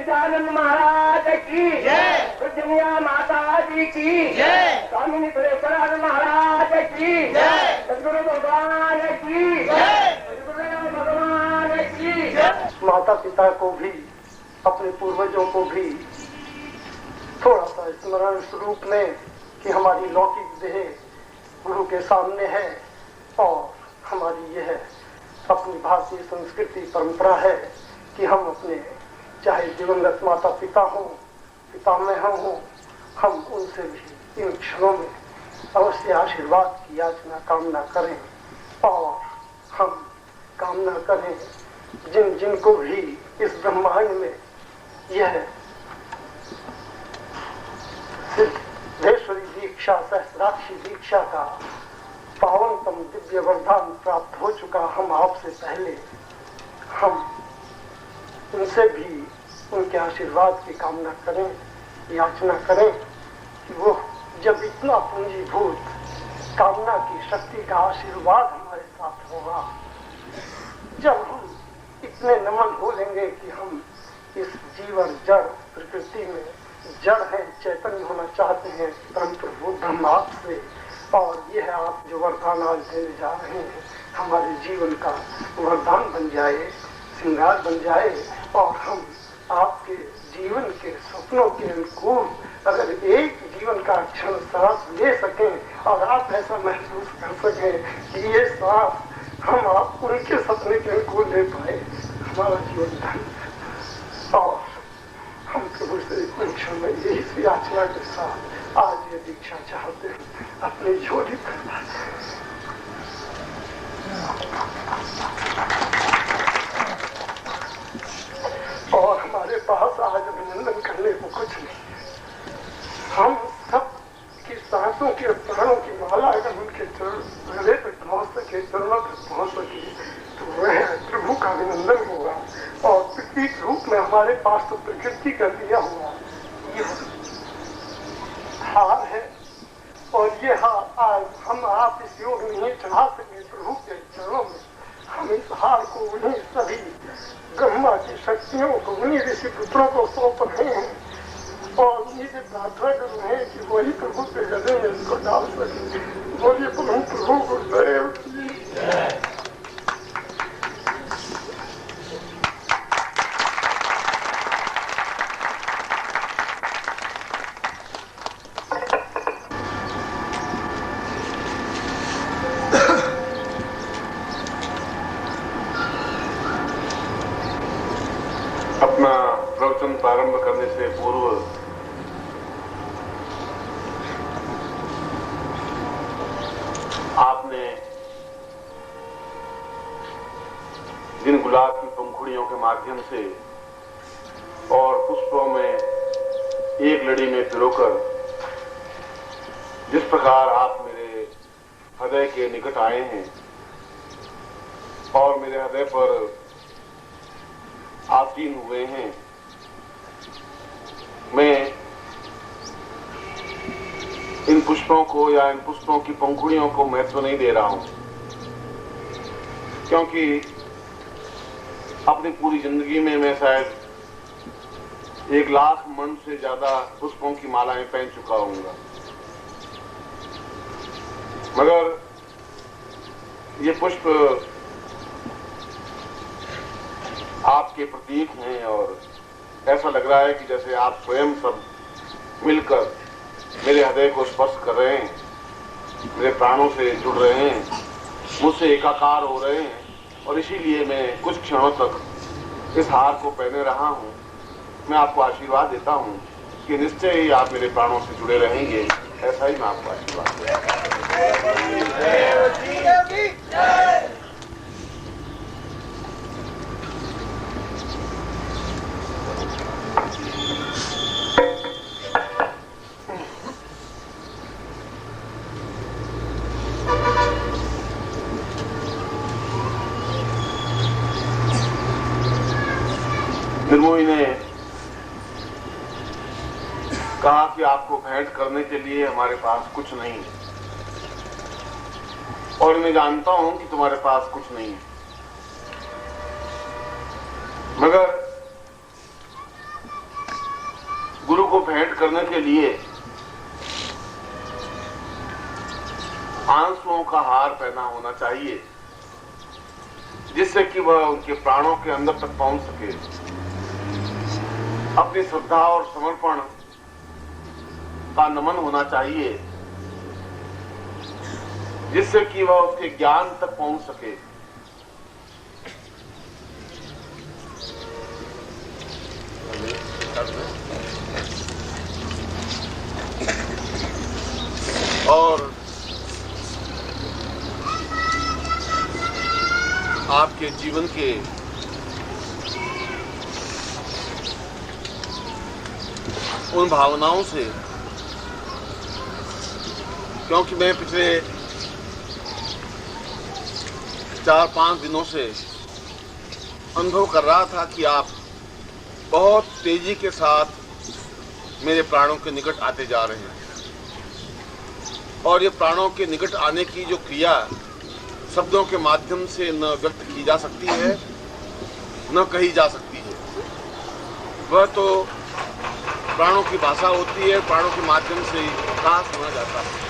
सच्चिदानंद महाराज की जय, प्रज्ञा माता जी की जय, स्वामी सुरेश्वरानंद महाराज की जय, सदगुरु भगवान की जय, सदगुरु भगवान की जय। माता पिता को भी, अपने पूर्वजों को भी थोड़ा सा स्मरण स्वरूप में कि हमारी लौकिक देह गुरु के सामने है और हमारी यह अपनी भारतीय संस्कृति परंपरा है कि हम अपने चाहे दिवंगत माता पिता हो, पितामह हो, हम उनसे भी इन क्षणों में अवश्य आशीर्वाद की याचना कामना करें और हम कामना करें जिन जिनको भी इस ब्रह्मांड में यह सिद्धेश्वरी दीक्षा, सहस्राक्षी दीक्षा का पावनतम दिव्य वरदान प्राप्त हो चुका, हम आपसे पहले हम उनसे भी उनके आशीर्वाद की कामना करें, याचना करें कि वो जब इतना पूंजीभूत कामना की शक्ति का आशीर्वाद हमारे साथ होगा, जब हम इतने नमन हो लेंगे कि हम इस जीवन जड़ प्रकृति में जड़ है, चैतन्य होना चाहते हैं परम प्रभु ब्रह्म आपसे, और यह आप जो वरदान आज देने जा रहे हैं हमारे जीवन का वरदान बन जाए, श्रृंगार बन जाए और हम आपके जीवन के सपनों के अनुकूल अगर एक जीवन का क्षण सांस ले सकें और आप ऐसा महसूस कर सकें कि ये सांस हम आप उनके सपने के अनुकूल ले पाए, हमारा जीवन धन्य। और हम प्रभु से उन क्षण में यही याचना के साथ आज ये दीक्षा चाहते हैं अपनी झोली करना। और हमारे पास आज अभिनंदन करने को कुछ नहीं, हम सब की सांसों के प्राणों की माला अगर उनके गले तक पहुंच सके, चरणों तक पहुंच सके तो वह प्रभु का अभिनंदन होगा। और प्रतीक रूप में हमारे पास तो प्रकृति का दिया हुआ ये हार है और ये हार आज हम आप इस योग में नहीं चढ़ा सके प्रभु के चरणों में, हम इस हार को उन्हीं सभी ब्रह्मा की शक्तियों को, उन्हीं ऋषि पुत्रों को सौंप रहे हैं और उन्हीं से प्रार्थना कर रहे हैं कि वही प्रभु के गले में इसको डाल सके। बोलिए प्रभु गुरुदेव की जय। अपना प्रवचन प्रारंभ करने से पूर्व आपने जिन गुलाब की पंखुड़ियों के माध्यम से और पुष्पों में एक लड़ी में पिरोकर जिस प्रकार आप मेरे हृदय के निकट आए हैं और मेरे हृदय पर आसीन हुए हैं, मैं इन पुष्पों को या इन पुष्पों की पंखुड़ियों को महत्व नहीं दे रहा हूं, क्योंकि अपनी पूरी जिंदगी में मैं शायद 1,00,000 मन से ज्यादा पुष्पों की मालाएं पहन चुका हूंगा, मगर ये पुष्प आपके प्रतीक हैं और ऐसा लग रहा है कि जैसे आप स्वयं सब मिलकर मेरे हृदय को स्पर्श कर रहे हैं, मेरे प्राणों से जुड़ रहे हैं, मुझसे एकाकार हो रहे हैं और इसीलिए मैं कुछ क्षणों तक इस हार को पहने रहा हूं। मैं आपको आशीर्वाद देता हूं कि निश्चय ही आप मेरे प्राणों से जुड़े रहेंगे, ऐसा ही मैं आपको आशीर्वाद देता हूं। निर्मोही ने कहा कि आपको भेंट करने के लिए हमारे पास कुछ नहीं है और मैं जानता हूं कि तुम्हारे पास कुछ नहीं है, मगर भेंट करने के लिए आंसुओं का हार पहना होना चाहिए, जिससे कि वह उनके प्राणों के अंदर तक पहुंच सके। अपनी श्रद्धा और समर्पण का नमन होना चाहिए, जिससे कि वह उसके ज्ञान तक पहुंच सके। और आपके जीवन के उन भावनाओं से, क्योंकि मैं पिछले 4-5 दिनों से अनुभव कर रहा था कि आप बहुत तेजी के साथ मेरे प्राणों के निकट आते जा रहे हैं, और ये प्राणों के निकट आने की जो क्रिया शब्दों के माध्यम से न व्यक्त की जा सकती है, न कही जा सकती है। वह तो प्राणों की भाषा होती है, प्राणों के माध्यम से कहा सुना जाता है।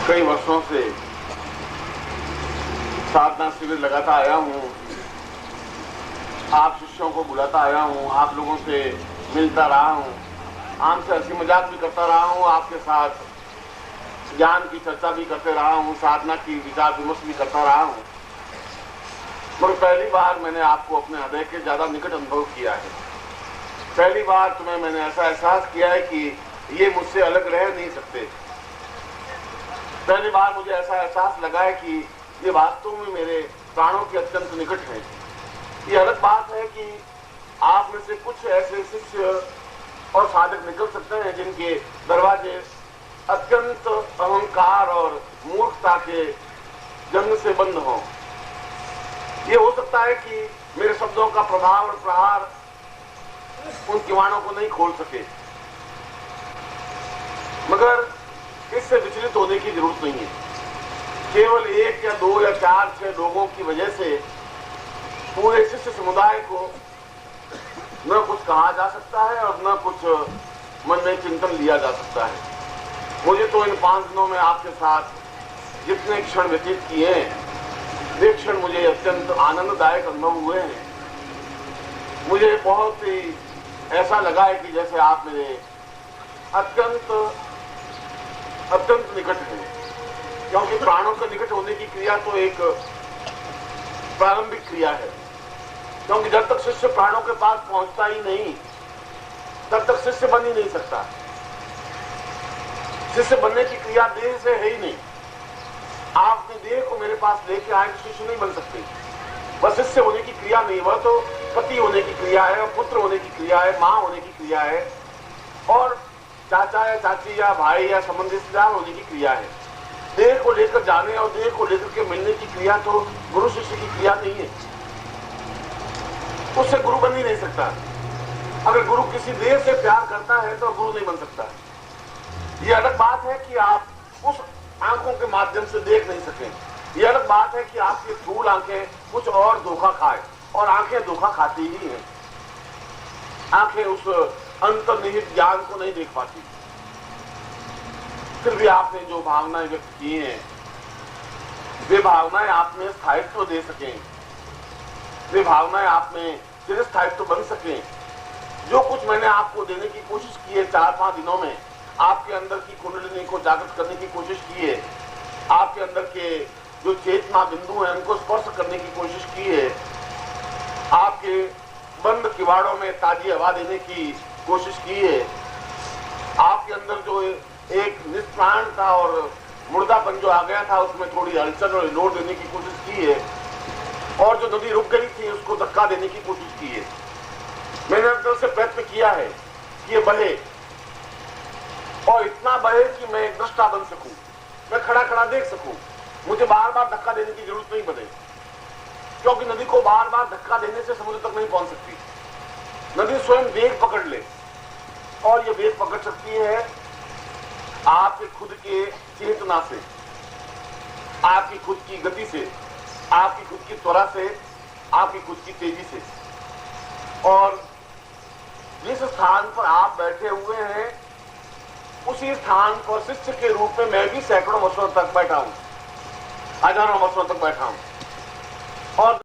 कई वर्षों से साधना शिविर लगाता आया हूं, आप शिष्यों को बुलाता आया हूं, आप लोगों से मिलता रहा हूं, आपसे हंसी मजाक भी करता रहा हूं, आपके साथ ज्ञान की चर्चा भी करते रहा हूं, साधना की विचार विमर्श भी करता रहा हूं। मगर पहली बार मैंने आपको अपने हृदय के ज्यादा निकट अनुभव किया है। पहली बार तुम्हें मैंने ऐसा एहसास किया है कि ये मुझसे अलग रह नहीं सकते। पहली बार मुझे ऐसा एहसास लगा है कि ये वास्तव में मेरे प्राणों के अत्यंत निकट है। ये अलग बात है कि आप में से कुछ ऐसे शिष्य और साधक निकल सकते हैं जिनके दरवाजे अत्यंत अहंकार और मूर्खता के जन्म से बंद हों। ये हो सकता है कि मेरे शब्दों का प्रभाव और प्रहार उन किवाड़ों को नहीं खोल सके, मगर इससे विचलित होने की जरूरत नहीं है। केवल 1 या 2 या 4-6 लोगों की वजह से पूरे शिष्य समुदाय को न कुछ कहा जा सकता है और न कुछ मन में चिंतन लिया जा सकता है। मुझे तो इन 5 दिनों में आपके साथ जितने क्षण व्यतीत किए हैं, वे क्षण मुझे अत्यंत आनंददायक अनुभव हुए हैं। मुझे बहुत ही ऐसा लगा है कि जैसे आप मेरे अत्यंत निकट हैं, क्योंकि प्राणों के निकट होने की क्रिया तो एक प्रारंभिक क्रिया है। क्योंकि जब तक शिष्य प्राणों के पास पहुंचता ही नहीं, तब तक शिष्य बन ही नहीं सकता। शिष्य बनने की क्रिया देह से है ही नहीं। आप अपनी देह को मेरे पास लेके आए तो शिष्य नहीं बन सकते। वह शिष्य होने की क्रिया नहीं, वह तो पति होने की क्रिया है, पुत्र होने की क्रिया है, माँ होने की क्रिया है, और चाचा या चाची या भाई या संबंधी रिश्तेदार होने की क्रिया है। देह को लेकर जाने और देह को लेकर के मिलने की क्रिया तो गुरु शिष्य की क्रिया नहीं है। उससे गुरु बन ही नहीं सकता। अगर गुरु किसी देह से प्यार करता है तो गुरु नहीं बन सकता। ये अलग बात है कि आप उस आंखों के माध्यम से देख नहीं सकें। ये अलग बात है कि आपकी स्थूल आंखें कुछ और धोखा खाए, और आंखें धोखा खाती ही हैं। आंखें उस अंतर्निहित ज्ञान को नहीं देख पाती। फिर भी आपने जो भावनाएं व्यक्त की हैं, वे भावनाएं आप में स्थायित्व दे सकें, वे भावनाएं आप में चिरस्थायित्व बन सकें। जो कुछ मैंने आपको देने की कोशिश की है 4-5 दिनों में, आपके अंदर की कुंडलिनी को जागृत करने की कोशिश की है, आपके अंदर के जो चेतना बिंदु हैं उनको स्पर्श करने की कोशिश की है, आपके बंद किवाड़ों में ताजी हवा देने की कोशिश की है, आपके अंदर जो एक निष्प्राणता और मुर्दापन जो आ गया था उसमें थोड़ी हलचल और हिलोर देने की कोशिश की है, और जो नदी रुक गई थी उसको धक्का देने की कोशिश की है। मैंने अंदर से प्रयत्न किया है कि ये बहे, और इतना बहे कि मैं एक दृष्टा बन सकूं, मैं खड़ा खड़ा देख सकूं, मुझे बार बार धक्का देने की जरूरत नहीं पड़े। क्योंकि नदी को बार बार धक्का देने से समुद्र तक नहीं पहुंच सकती। नदी स्वयं वेग पकड़ ले, और ये वेग पकड़ सकती है आपके खुद के चेतना से। आपकी खुद की गति से, आपकी खुद की त्वरा से, आपकी खुद की तेजी से। और जिस स्थान पर आप बैठे हुए हैं उसी स्थान पर शिष्य के रूप में मैं भी सैकड़ों वर्षों तक बैठा हूं, हजारों वर्षों तक बैठा हूं। और